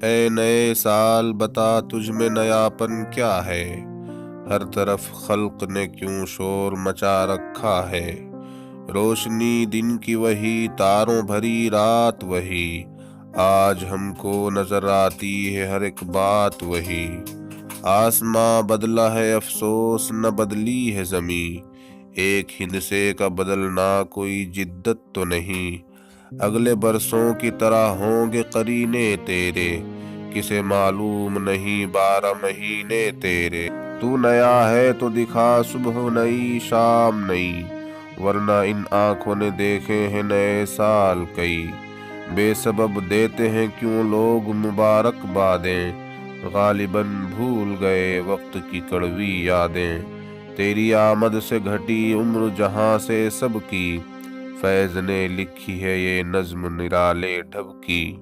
اے نئے سال بتا تجھ میں نیاپن کیا ہے، ہر طرف خلق نے کیوں شور مچا رکھا ہے۔ روشنی دن کی وہی، تاروں بھری رات وہی، آج ہم کو نظر آتی ہے ہر ایک بات وہی۔ آسماں بدلا ہے افسوس نہ بدلی ہے زمیں، ایک ہندسے کا بدلنا کوئی جدت تو نہیں۔ اگلے برسوں کی طرح ہوں گے قرینے تیرے، کسے معلوم نہیں 12 مہینے تیرے۔ تو نیا ہے تو دکھا صبح نئی شام نئی، ورنہ ان آنکھوں نے دیکھے ہیں نئے سال کئی۔ بے سبب دیتے ہیں کیوں لوگ مبارک بادیں، غالباً بھول گئے وقت کی کڑوی یادیں۔ تیری آمد سے گھٹی عمر جہاں سے سب کی، فیض نے لکھی ہے یہ نظم نرالے ڈھب کی۔